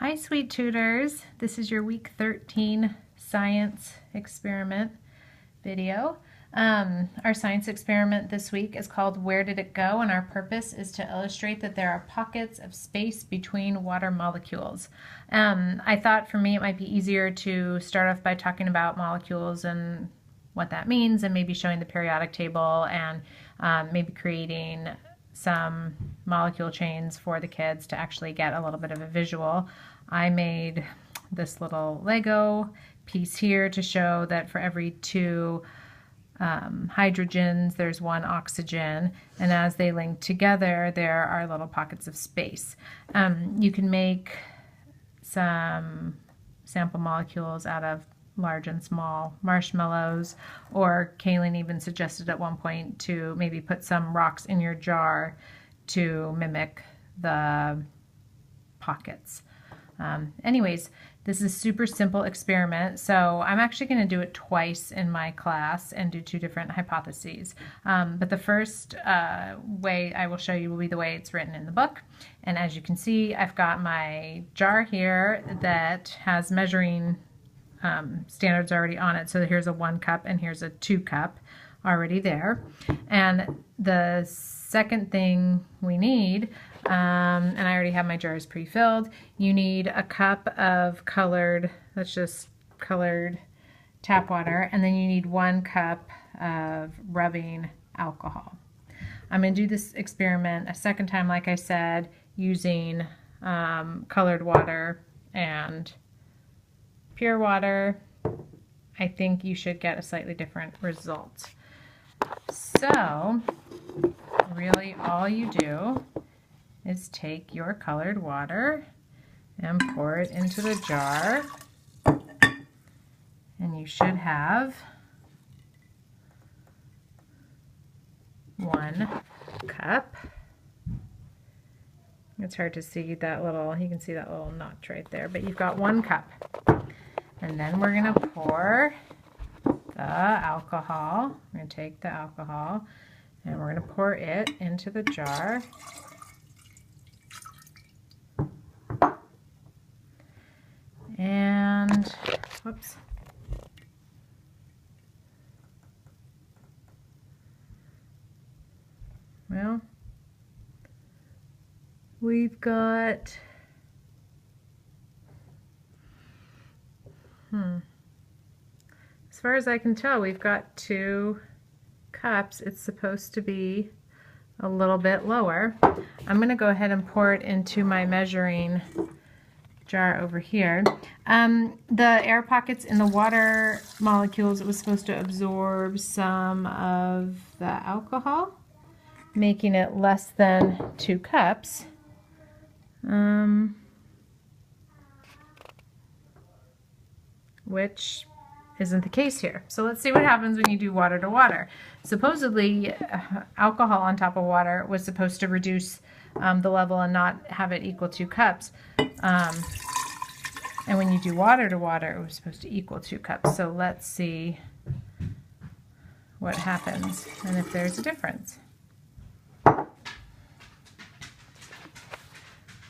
Hi, sweet tutors. This is your week 13 science experiment video. Our science experiment this week is called Where Did It Go? And our purpose is to illustrate that there are pockets of space between water molecules. I thought for me it might be easier to start off by talking about molecules and what that means, and maybe showing the periodic table, and maybe creating some molecule chains for the kids to actually get a little bit of a visual. I made this little Lego piece here to show that for every two hydrogens there's one oxygen, and as they link together there are little pockets of space. You can make some sample molecules out of large and small marshmallows, or Kaylin even suggested at one point to maybe put some rocks in your jar to mimic the pockets. Anyways, this is a super simple experiment, so I'm actually going to do it twice in my class and do two different hypotheses. But the first way I will show you will be the way it's written in the book. And as you can see, I've got my jar here that has measuring standards already on it. So here's a 1 cup and here's a 2 cup already there. And the second thing we need, and I already have my jars pre-filled, you need a cup of colored, that's just colored tap water, and then you need 1 cup of rubbing alcohol. I'm going to do this experiment a second time, like I said, using colored water and pure water. I think you should get a slightly different result. So really all you do is take your colored water and pour it into the jar, and you should have 1 cup. It's hard to see that little, you can see that little notch right there, but you've got 1 cup. And then we're going to pour the alcohol. We're going to take the alcohol and we're going to pour it into the jar. And, whoops. Well, we've got as far as I can tell, we've got 2 cups. It's supposed to be a little bit lower. I'm going to go ahead and pour it into my measuring jar over here. The air pockets in the water molecules, it was supposed to absorb some of the alcohol, making it less than 2 cups. Which isn't the case here. So let's see what happens when you do water to water. Supposedly, alcohol on top of water was supposed to reduce the level and not have it equal 2 cups. And when you do water to water, it was supposed to equal 2 cups. So let's see what happens and if there's a difference.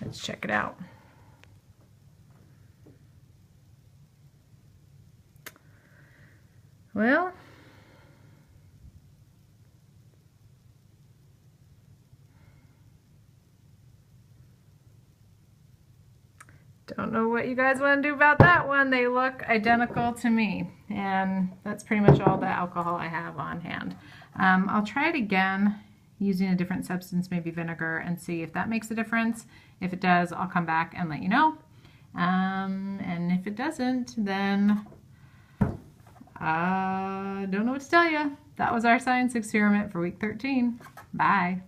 Let's check it out. Well, don't know what you guys want to do about that one. They look identical to me, and that's pretty much all the alcohol I have on hand. I'll try it again using a different substance, maybe vinegar, and see if that makes a difference. If it does, I'll come back and let you know. And if it doesn't, then I don't know what to tell you. That was our science experiment for week 13. Bye.